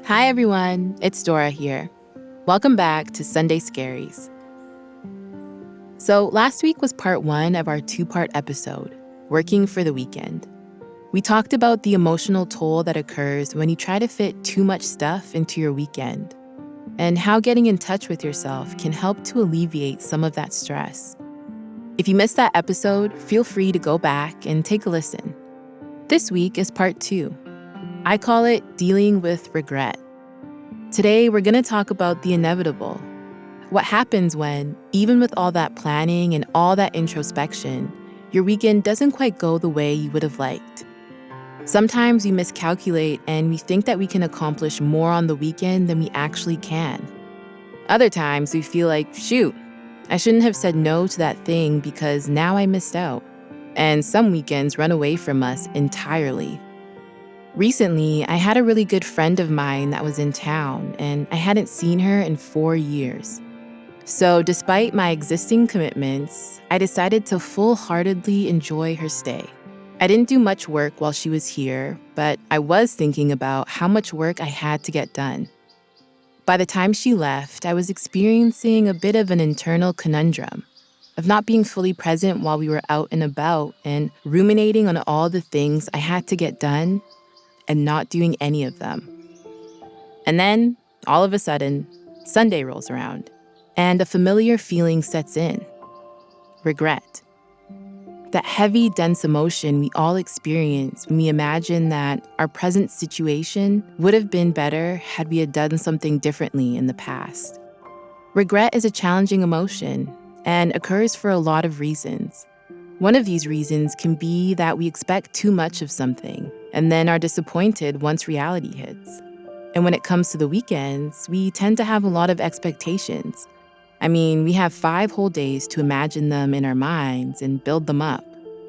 Hi everyone, it's Dora here. Welcome back to Sunday Scaries. So last week was part 1 of our 2-part episode, Working for the Weekend. We talked about the emotional toll that occurs when you try to fit too much stuff into your weekend, and how getting in touch with yourself can help to alleviate some of that stress. If you missed that episode, feel free to go back and take a listen. This week is part 2. I call it Dealing with Regret. Today, we're going to talk about the inevitable. What happens when, even with all that planning and all that introspection, your weekend doesn't quite go the way you would have liked. Sometimes we miscalculate and we think that we can accomplish more on the weekend than we actually can. Other times we feel like, shoot, I shouldn't have said no to that thing because now I missed out. And some weekends run away from us entirely. Recently, I had a really good friend of mine that was in town, and I hadn't seen her in 4 years. So despite my existing commitments, I decided to full-heartedly enjoy her stay. I didn't do much work while she was here, but I was thinking about how much work I had to get done. By the time she left, I was experiencing a bit of an internal conundrum of not being fully present while we were out and about and ruminating on all the things I had to get done and not doing any of them. And then, all of a sudden, Sunday rolls around, and a familiar feeling sets in: regret. That heavy, dense emotion we all experience when we imagine that our present situation would have been better had we had done something differently in the past. Regret is a challenging emotion and occurs for a lot of reasons. One of these reasons can be that we expect too much of something and then are disappointed once reality hits. And when it comes to the weekends, we tend to have a lot of expectations. I mean, we have 5 whole days to imagine them in our minds and build them up.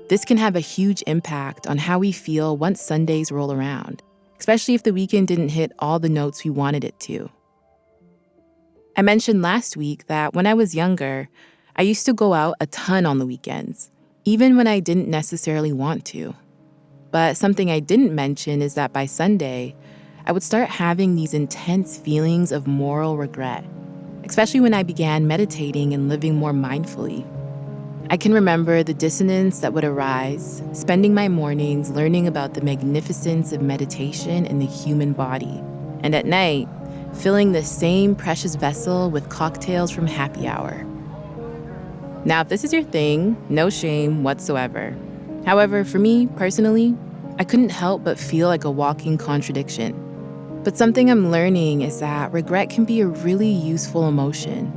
This can have a huge impact on how we feel once Sundays roll around, especially if the weekend didn't hit all the notes we wanted it to. I mentioned last week that when I was younger, I used to go out a ton on the weekends, even when I didn't necessarily want to. But something I didn't mention is that by Sunday, I would start having these intense feelings of moral regret, especially when I began meditating and living more mindfully. I can remember the dissonance that would arise, spending my mornings learning about the magnificence of meditation in the human body, and at night, filling the same precious vessel with cocktails from happy hour. Now, if this is your thing, no shame whatsoever. However, for me, personally, I couldn't help but feel like a walking contradiction. But something I'm learning is that regret can be a really useful emotion.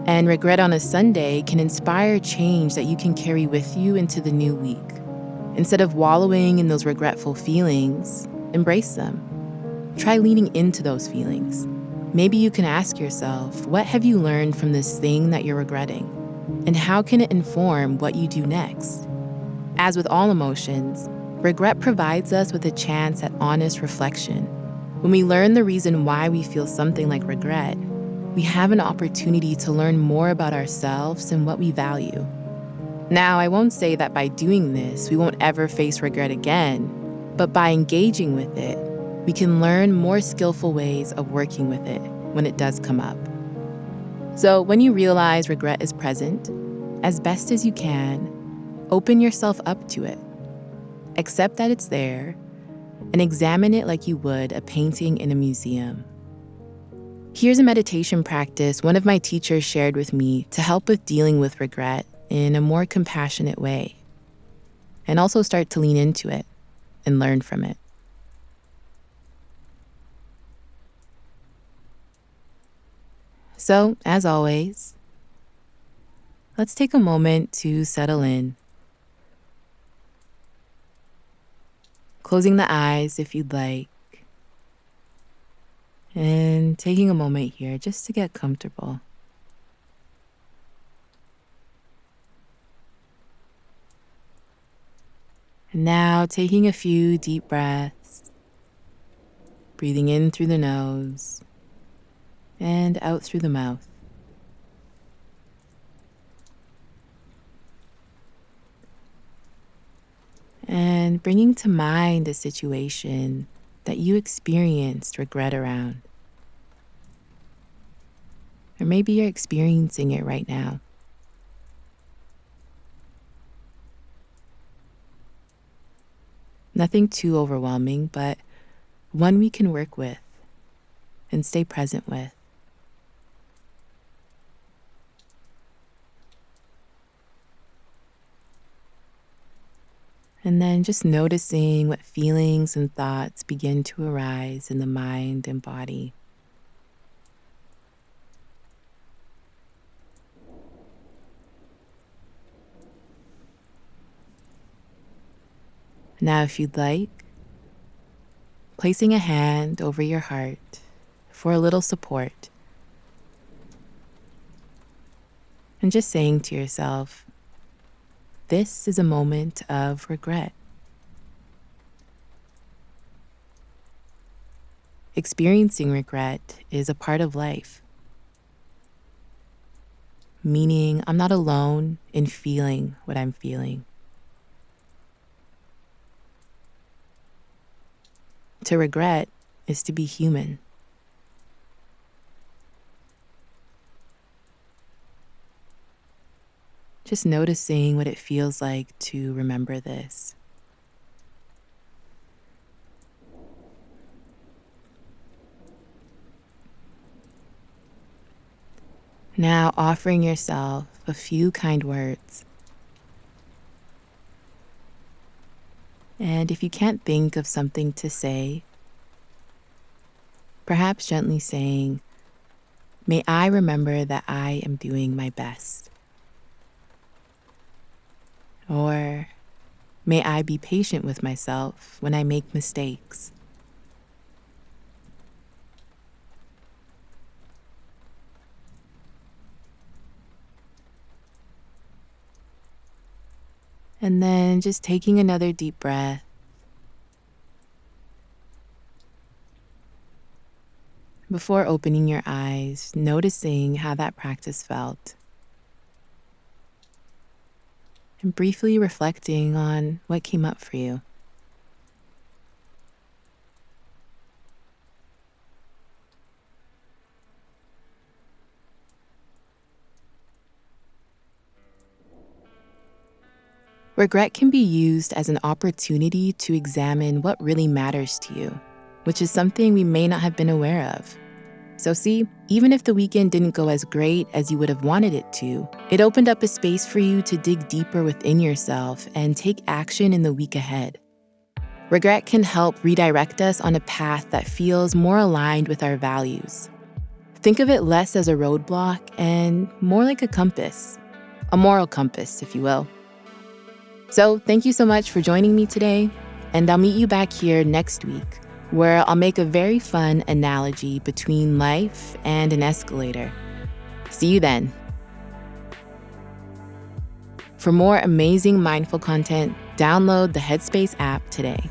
And regret on a Sunday can inspire change that you can carry with you into the new week. Instead of wallowing in those regretful feelings, embrace them. Try leaning into those feelings. Maybe you can ask yourself, what have you learned from this thing that you're regretting? And how can it inform what you do next? As with all emotions, regret provides us with a chance at honest reflection. When we learn the reason why we feel something like regret, we have an opportunity to learn more about ourselves and what we value. Now, I won't say that by doing this, we won't ever face regret again, but by engaging with it, we can learn more skillful ways of working with it when it does come up. So when you realize regret is present, as best as you can, open yourself up to it. Accept that it's there, and examine it like you would a painting in a museum. Here's a meditation practice one of my teachers shared with me to help with dealing with regret in a more compassionate way, and also start to lean into it and learn from it. So, as always, let's take a moment to settle in. Closing the eyes if you'd like, and taking a moment here just to get comfortable. And now taking a few deep breaths, breathing in through the nose and out through the mouth. And bringing to mind a situation that you experienced regret around. Or maybe you're experiencing it right now. Nothing too overwhelming, but one we can work with and stay present with. And then just noticing what feelings and thoughts begin to arise in the mind and body. Now, if you'd like, placing a hand over your heart for a little support. And just saying to yourself, this is a moment of regret. Experiencing regret is a part of life, meaning I'm not alone in feeling what I'm feeling. To regret is to be human. Just noticing what it feels like to remember this. Now offering yourself a few kind words. And if you can't think of something to say, perhaps gently saying, "May I remember that I am doing my best." Or, "May I be patient with myself when I make mistakes." And then just taking another deep breath. Before opening your eyes, noticing how that practice felt. And briefly reflecting on what came up for you. Regret can be used as an opportunity to examine what really matters to you, which is something we may not have been aware of. So see, even if the weekend didn't go as great as you would have wanted it to, it opened up a space for you to dig deeper within yourself and take action in the week ahead. Regret can help redirect us on a path that feels more aligned with our values. Think of it less as a roadblock and more like a compass, a moral compass, if you will. So thank you so much for joining me today, and I'll meet you back here next week, where I'll make a very fun analogy between life and an escalator. See you then. For more amazing mindful content, download the Headspace app today.